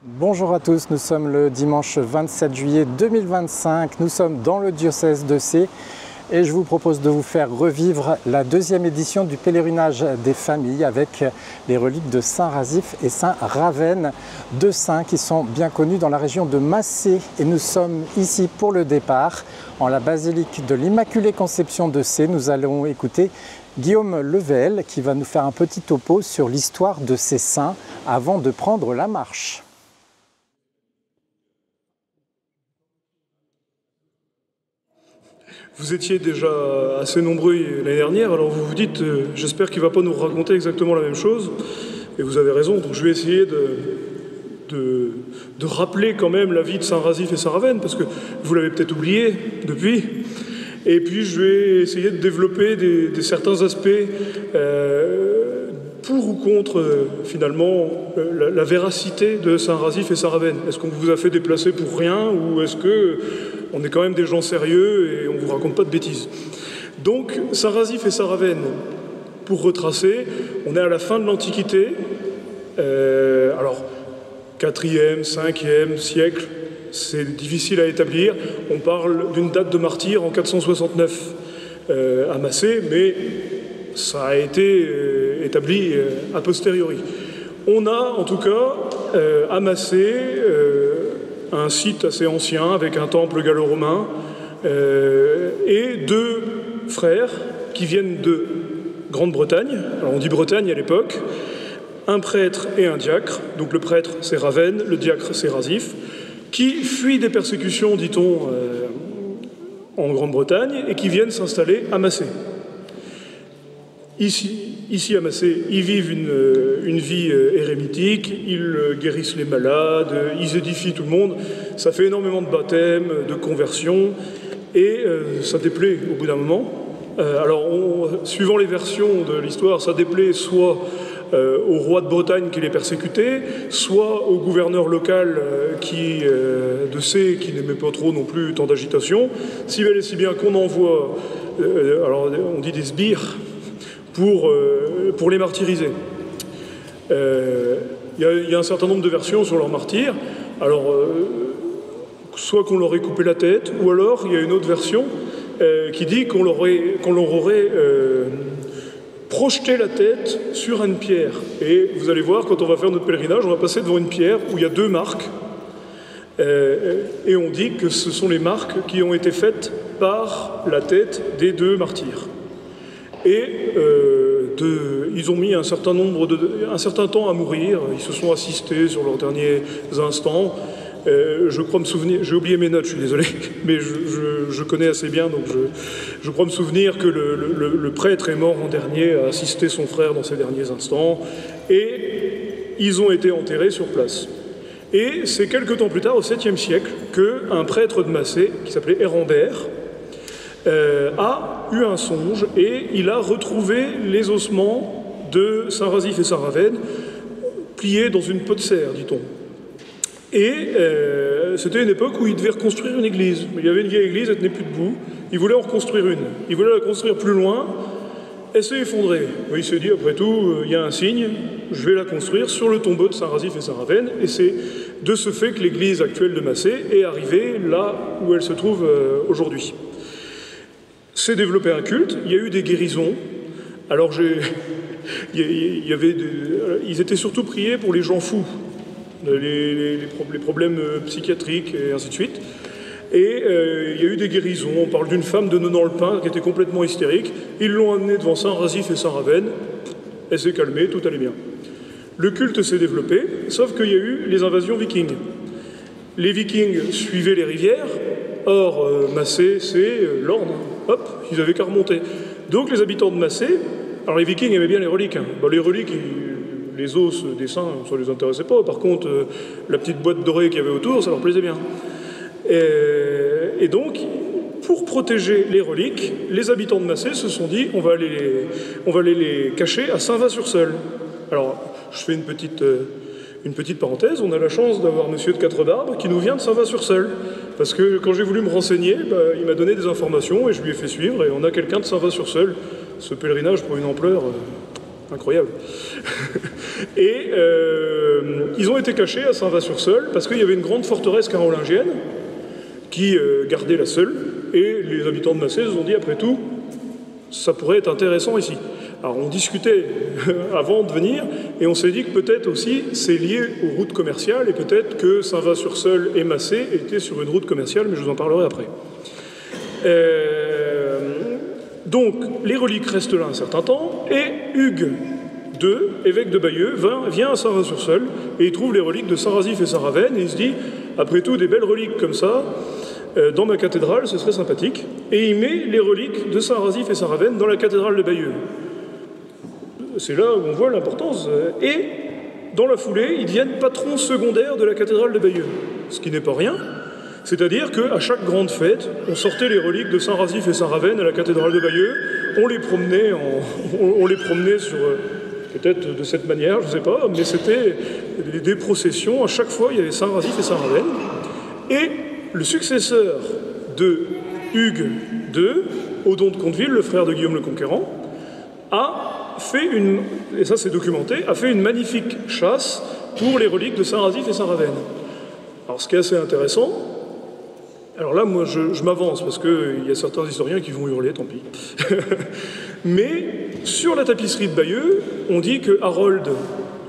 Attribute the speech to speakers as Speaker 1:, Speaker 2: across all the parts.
Speaker 1: Bonjour à tous, nous sommes le dimanche 27 juillet 2025, nous sommes dans le diocèse de Sées et je vous propose de vous faire revivre la deuxième édition du pèlerinage des familles avec les reliques de Saint Razif et Saint Ravenne, deux saints qui sont bien connus dans la région de Massé. Et nous sommes ici pour le départ en la basilique de l'Immaculée Conception de Sées. Nous allons écouter Guillaume Level qui va nous faire un petit topo sur l'histoire de ces saints avant de prendre la marche.
Speaker 2: Vous étiez déjà assez nombreux l'année dernière, alors vous vous dites j'espère qu'il ne va pas nous raconter exactement la même chose, et vous avez raison, donc je vais essayer de rappeler quand même la vie de Saint Razif et Saint Ravenne, parce que vous l'avez peut-être oublié depuis, et puis je vais essayer de développer certains aspects pour ou contre finalement la véracité de Saint Razif et Saint Ravenne. Est-ce qu'on vous a fait déplacer pour rien, ou est-ce que on est quand même des gens sérieux et on ne vous raconte pas de bêtises? Donc, Saint Razif et Saint Ravenne, pour retracer, on est à la fin de l'Antiquité, alors 4e, 5e siècle, c'est difficile à établir. On parle d'une date de martyr en 469 à Massé, mais ça a été établi a posteriori. On a en tout cas à Massé un site assez ancien avec un temple gallo-romain et deux frères qui viennent de Grande-Bretagne. Alors on dit Bretagne à l'époque, un prêtre et un diacre. Donc le prêtre c'est Ravenne, le diacre c'est Razif, qui fuient des persécutions, dit-on, en Grande-Bretagne et qui viennent s'installer à Massé. Ici à Massé, ils vivent une vie érémitique, ils guérissent les malades, ils édifient tout le monde. Ça fait énormément de baptêmes, de conversions, et ça déplaît au bout d'un moment. Suivant les versions de l'histoire, ça déplaît soit au roi de Bretagne qui les persécutait, soit au gouverneur local de Sées qui n'aimait pas trop non plus tant d'agitation. Si bel et si bien qu'on envoie, alors on dit des sbires, pour les martyriser. Il y a un certain nombre de versions sur leur martyr. Alors, soit qu'on leur ait coupé la tête, ou alors il y a une autre version qui dit qu'on leur aurait projeté la tête sur une pierre. Et vous allez voir, quand on va faire notre pèlerinage, on va passer devant une pierre où il y a deux marques. Et on dit que ce sont les marques qui ont été faites par la tête des deux martyrs. Et ils ont mis un certain temps à mourir. Ils se sont assistés sur leurs derniers instants. Je crois me souvenir, j'ai oublié mes notes, je suis désolé, mais je connais assez bien, donc je crois me souvenir que le prêtre est mort en dernier, a assisté son frère dans ses derniers instants, et ils ont été enterrés sur place. Et c'est quelque temps plus tard, au 7e siècle, qu'un prêtre de Massé, qui s'appelait Hérambert, a eu un songe et il a retrouvé les ossements de Saint Razif et Saint Ravenne pliés dans une peau de cerf, dit-on. Et c'était une époque où il devait reconstruire une église. Il y avait une vieille église, elle tenait plus debout. Il voulait en reconstruire une. Il voulait la construire plus loin. Elle s'est effondrée. Il s'est dit, après tout, il y a un signe, je vais la construire sur le tombeau de Saint Razif et Saint Ravenne. Et c'est de ce fait que l'église actuelle de Massé est arrivée là où elle se trouve aujourd'hui. S'est développé un culte, il y a eu des guérisons. Alors ils étaient surtout priés pour les gens fous, les problèmes psychiatriques et ainsi de suite. Et il y a eu des guérisons. On parle d'une femme de Nonant-le-Pin qui était complètement hystérique. Ils l'ont amenée devant Saint Razif et Saint Ravenne. Elle s'est calmée, tout allait bien. Le culte s'est développé, sauf qu'il y a eu les invasions vikings. Les vikings suivaient les rivières. Or, Massé, c'est l'Orne. Hop, ils avaient qu'à remonter. Donc les habitants de Massé, alors les vikings aimaient bien les reliques. Les reliques, les os des saints, ça ne les intéressait pas. Par contre, la petite boîte dorée qu'il y avait autour, ça leur plaisait bien. Et donc, pour protéger les reliques, les habitants de Massé se sont dit, on va aller les cacher à Saint-Va-sur-Seul. Alors, je fais une petite parenthèse, on a la chance d'avoir Monsieur de Quatre-Barbes qui nous vient de Saint-Va-sur-Seul. Parce que quand j'ai voulu me renseigner, il m'a donné des informations et je lui ai fait suivre. Et on a quelqu'un de Saint-Va-sur-Seul. Ce pèlerinage prend une ampleur incroyable. Et Ils ont été cachés à Saint-Va-sur-Seul parce qu'il y avait une grande forteresse carolingienne qui gardait la Seule, et les habitants de Massé se sont dit, après tout, ça pourrait être intéressant ici. Alors on discutait avant de venir, et on s'est dit que peut-être aussi c'est lié aux routes commerciales, et peut-être que Saint-Va-sur-Seul et Massé étaient sur une route commerciale, mais je vous en parlerai après. Donc les reliques restent là un certain temps, et Hugues II, évêque de Bayeux, vient à Saint-Va-sur-Seul, et il trouve les reliques de Saint-Razif et Saint-Ravenne, et il se dit, après tout, des belles reliques comme ça, dans ma cathédrale, ce serait sympathique. Et il met les reliques de Saint-Razif et Saint-Ravenne dans la cathédrale de Bayeux. C'est là où on voit l'importance. Et dans la foulée, ils deviennent patrons secondaires de la cathédrale de Bayeux. Ce qui n'est pas rien. C'est-à-dire qu'à chaque grande fête, on sortait les reliques de Saint-Razif et Saint-Ravenne à la cathédrale de Bayeux, on les promenait sur... peut-être de cette manière, je ne sais pas, mais c'était des processions. À chaque fois, il y avait Saint-Razif et Saint-Ravenne. Et le successeur de Hugues II, Odon de Conteville, le frère de Guillaume le Conquérant, a fait et ça c'est documenté, a fait une magnifique chasse pour les reliques de Saint-Razif et Saint-Ravenne. Alors ce qui est assez intéressant, alors là moi je m'avance parce qu'il y a certains historiens qui vont hurler, tant pis. Mais sur la tapisserie de Bayeux, on dit que Harold,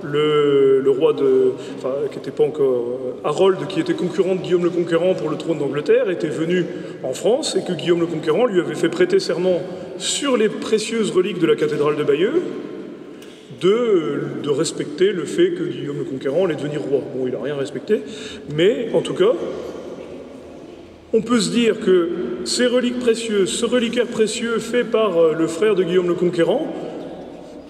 Speaker 2: le roi de... Enfin, qui n'était pas encore... Harold, qui était concurrent de Guillaume le Conquérant pour le trône d'Angleterre, était venu en France et que Guillaume le Conquérant lui avait fait prêter serment sur les précieuses reliques de la cathédrale de Bayeux de respecter le fait que Guillaume le Conquérant allait devenir roi. Bon, il n'a rien respecté, mais en tout cas, on peut se dire que ces reliques précieuses, ce reliquaire précieux fait par le frère de Guillaume le Conquérant,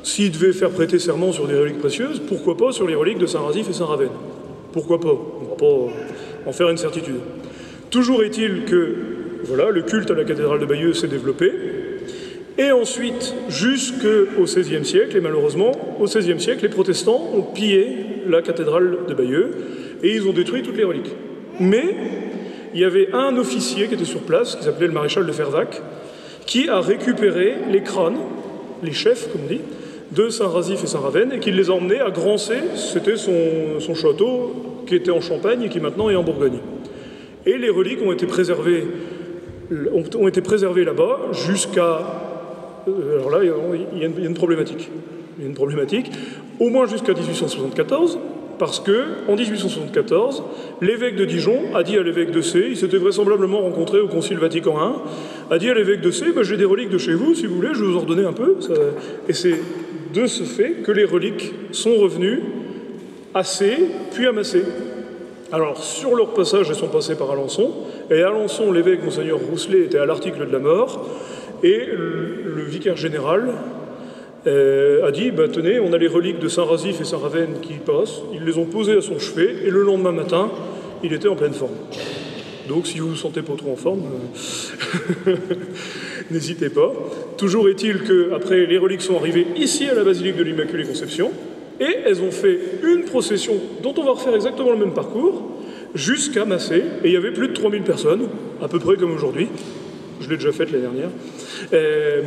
Speaker 2: s'il devait faire prêter serment sur des reliques précieuses, pourquoi pas sur les reliques de Saint-Razif et Saint-Ravenne? Pourquoi pas? On ne va pas en faire une certitude. Toujours est-il que voilà, le culte à la cathédrale de Bayeux s'est développé, et ensuite, jusqu'au XVIe siècle, et malheureusement, au XVIe siècle, les protestants ont pillé la cathédrale de Bayeux, et ils ont détruit toutes les reliques. Mais il y avait un officier qui était sur place, qui s'appelait le maréchal de Fervaques, qui a récupéré les crânes, les chefs, comme on dit, de Saint-Razif et Saint-Ravenne, et qui les a emmenés à Grancey, c'était son château qui était en Champagne et qui maintenant est en Bourgogne. Et les reliques ont été préservées là-bas jusqu'à... alors là, il y a une problématique. Il y a une problématique, au moins jusqu'à 1874, parce qu'en 1874, l'évêque de Dijon a dit à l'évêque de Sées, il s'était vraisemblablement rencontré au Concile Vatican I, a dit à l'évêque de Sées, j'ai des reliques de chez vous, si vous voulez, je vais vous en redonner un peu. Et c'est de ce fait que les reliques sont revenues à Sées, puis à Massé. Alors, sur leur passage, elles sont passées par Alençon, et à Alençon, l'évêque, Monseigneur Rousselet, était à l'article de la mort, et le vicaire général a dit, tenez, on a les reliques de Saint-Razif et Saint-Ravenne qui passent, ils les ont posées à son chevet, et le lendemain matin, il était en pleine forme. Donc si vous vous sentez pas trop en forme, n'hésitez pas. Toujours est-il qu'après, les reliques sont arrivées ici à la basilique de l'Immaculée Conception, et elles ont fait une procession dont on va refaire exactement le même parcours, jusqu'à Massé, et il y avait plus de 3000 personnes, à peu près comme aujourd'hui. Je l'ai déjà faite l'année dernière.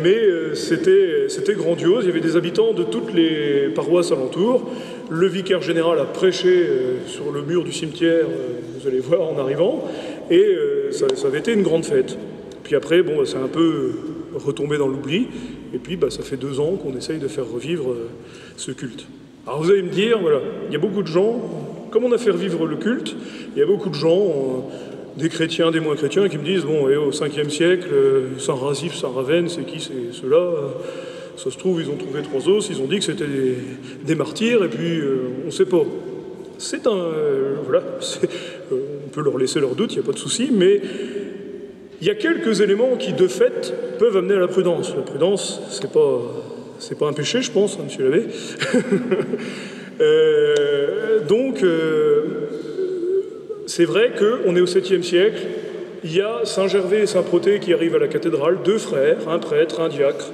Speaker 2: Mais c'était grandiose. Il y avait des habitants de toutes les paroisses alentours. Le vicaire général a prêché sur le mur du cimetière, vous allez voir en arrivant, et ça avait été une grande fête. Puis après, c'est un peu retombé dans l'oubli, et puis ça fait 2 ans qu'on essaye de faire revivre ce culte. Alors vous allez me dire, voilà, il y a beaucoup de gens, comme on a fait revivre le culte, il y a beaucoup de gens... des chrétiens, des moins chrétiens, qui me disent, au 5e siècle, Saint-Razif, Saint-Ravenne, c'est qui ceux-là? Ça se trouve, ils ont trouvé 3 os, ils ont dit que c'était des martyrs, et puis on ne sait pas. C'est un... on peut leur laisser leurs doutes, il n'y a pas de souci, mais il y a quelques éléments qui, de fait, peuvent amener à la prudence. La prudence, c'est pas un péché, je pense, monsieur l'abbé. C'est vrai qu'on est au 7e siècle, il y a Saint Gervais et Saint Protais qui arrivent à la cathédrale, 2 frères, un prêtre, un diacre,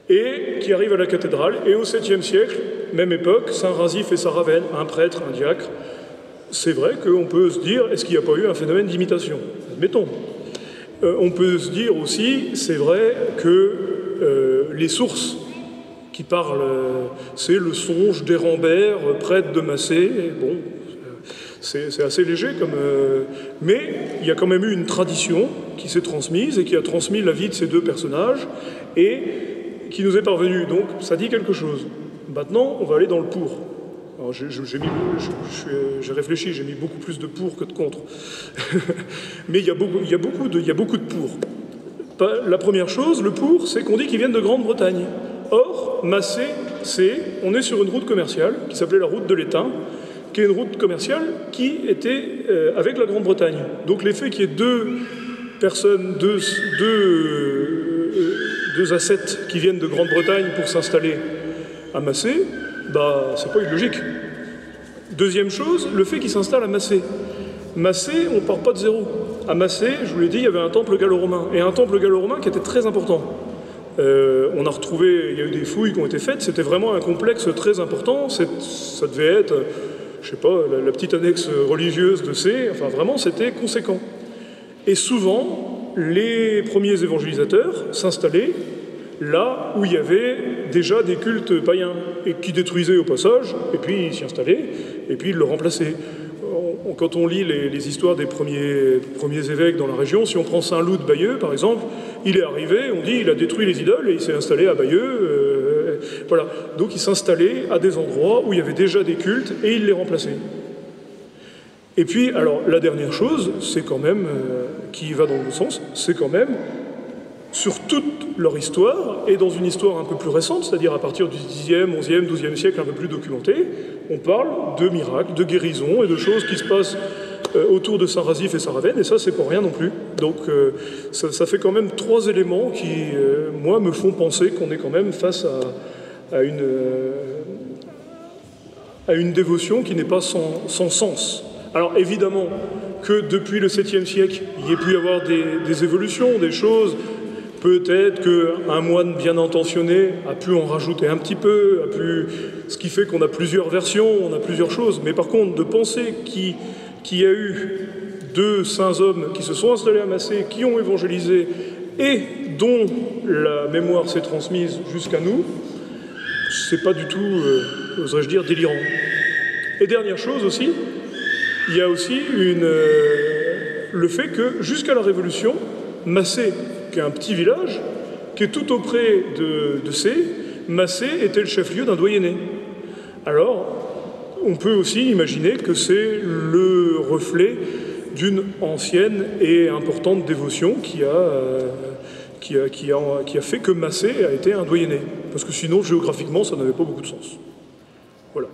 Speaker 2: et qui arrivent à la cathédrale, et au 7e siècle, même époque, Saint Razif et Saint Ravenne, un prêtre, un diacre. C'est vrai qu'on peut se dire, est-ce qu'il n'y a pas eu un phénomène d'imitation? Admettons. On peut se dire aussi, c'est vrai que les sources qui parle, c'est le songe d'Érambert, prêtre de Massé. Bon, c'est assez léger, mais il y a quand même eu une tradition qui s'est transmise et qui a transmis la vie de ces deux personnages et qui nous est parvenue. Donc ça dit quelque chose. Maintenant, on va aller dans le pour. J'ai réfléchi, j'ai mis beaucoup plus de pour que de contre. Mais il y a beaucoup de pour. La première chose, le pour, c'est qu'on dit qu'ils viennent de Grande-Bretagne. Or, Massé, on est sur une route commerciale qui s'appelait la route de l'Étain, qui est une route commerciale qui était avec la Grande-Bretagne. Donc l'effet qu'il y ait deux personnes, deux assets qui viennent de Grande-Bretagne pour s'installer à Massé, bah, c'est pas illogique. Deuxième chose, le fait qu'ils s'installent à Massé. Massé, on part pas de zéro. À Massé, je vous l'ai dit, il y avait un temple gallo-romain, et un temple gallo-romain qui était très important. On a retrouvé, il y a eu des fouilles qui ont été faites, c'était vraiment un complexe très important, ça devait être, je sais pas, la petite annexe religieuse de C, enfin vraiment c'était conséquent. Et souvent, les premiers évangélisateurs s'installaient là où il y avait déjà des cultes païens, et qui détruisaient au passage, et puis ils s'y installaient, et puis ils le remplaçaient. Quand on lit les histoires des premiers évêques dans la région, si on prend Saint-Loup de Bayeux, par exemple, il est arrivé, on dit il a détruit les idoles et il s'est installé à Bayeux. Voilà. Donc il s'installait à des endroits où il y avait déjà des cultes et il les remplaçait. Et puis, alors, la dernière chose, c'est quand même, qui va dans le sens, c'est quand même, sur toute leur histoire, et dans une histoire un peu plus récente, c'est-à-dire à partir du Xe, XIe, XIIe siècle, un peu plus documenté, on parle de miracles, de guérisons et de choses qui se passent autour de Saint-Razif et Saint-Ravenne, et ça, c'est pour rien non plus. Donc, ça fait quand même trois éléments qui, moi, me font penser qu'on est quand même face à une dévotion qui n'est pas sans sens. Alors, évidemment, que depuis le 7e siècle, il y ait pu y avoir des évolutions, des choses. Peut-être qu'un moine bien intentionné a pu en rajouter un petit peu, ce qui fait qu'on a plusieurs versions, on a plusieurs choses. Mais par contre, de penser qu'il y a eu deux saints hommes qui se sont installés à Massé, qui ont évangélisé et dont la mémoire s'est transmise jusqu'à nous, c'est pas du tout, oserais-je dire, délirant. Et dernière chose aussi, il y a aussi le fait que jusqu'à la Révolution, Massé, qui est un petit village, qui est tout auprès de C, Massé était le chef-lieu d'un doyenné. Alors, on peut aussi imaginer que c'est le reflet d'une ancienne et importante dévotion qui a fait que Massé a été un doyenné. Parce que sinon, géographiquement, ça n'avait pas beaucoup de sens. Voilà.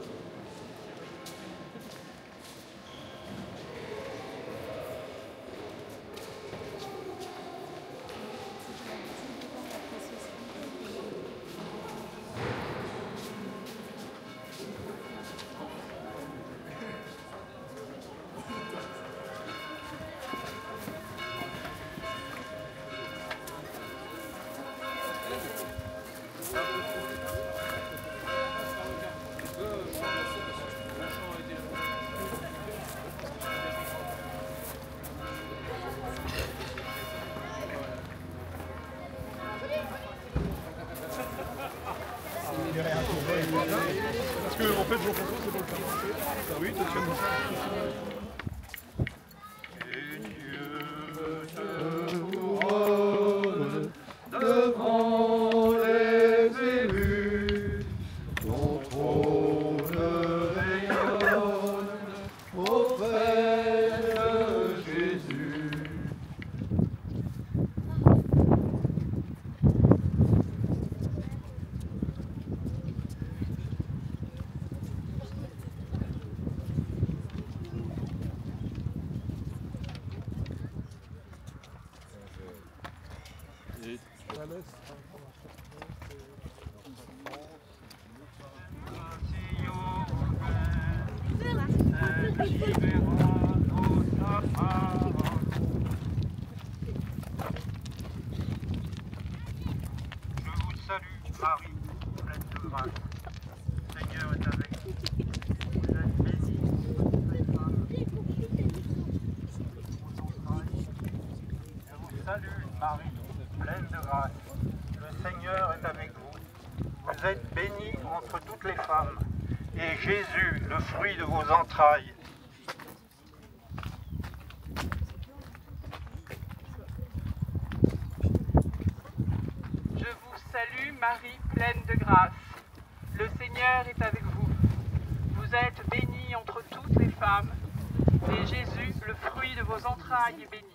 Speaker 3: Parce que, en fait, Jean-François, c'est pas le faire marcher. Ah oui, t'as tiens Et Dieu te couronne devant les élus, ton trône rayonne auprès de Jésus.
Speaker 4: Marie, pleine de grâce, le Seigneur est avec vous. Vous êtes bénie entre les femmes. Je vous salue, Marie, pleine de grâce, le Seigneur est avec vous. Vous vous êtes bénie entre toutes les femmes, et Jésus, le fruit de vos entrailles.
Speaker 5: Je vous salue, Marie, pleine de grâce. Le Seigneur est avec vous. Vous êtes bénie entre toutes les femmes, et Jésus, le fruit de vos entrailles, est béni.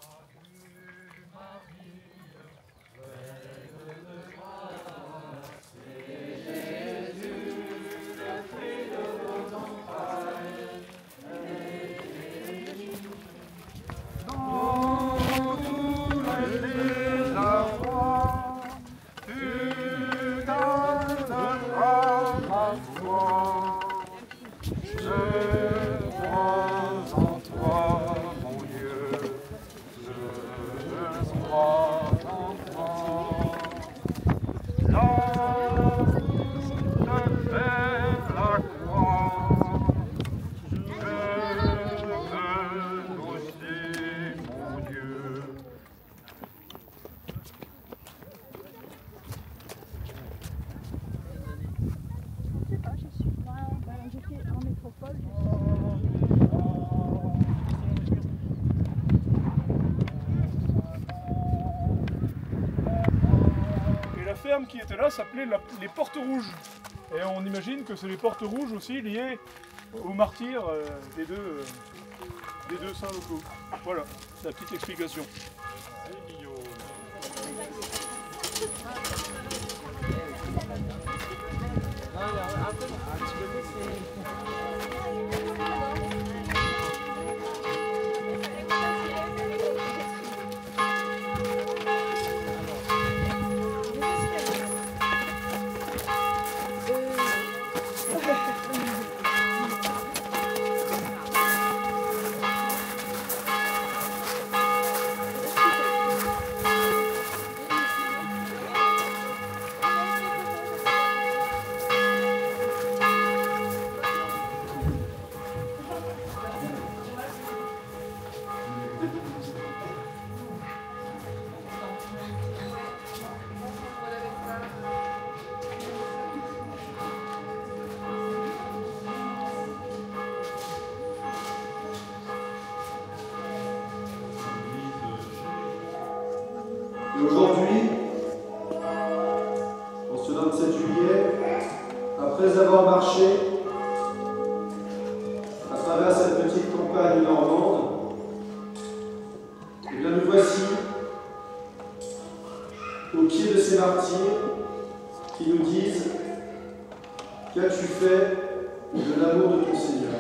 Speaker 2: La ferme qui était là s'appelait les Portes Rouges. Et on imagine que c'est les Portes Rouges aussi liées aux martyrs des deux saints locaux. Voilà, la petite explication.
Speaker 6: Et aujourd'hui, en ce 27 juillet, après avoir marché à travers cette petite campagne normande, et bien nous voici au pied de ces martyrs qui nous disent: qu'as-tu fait de l'amour de ton Seigneur?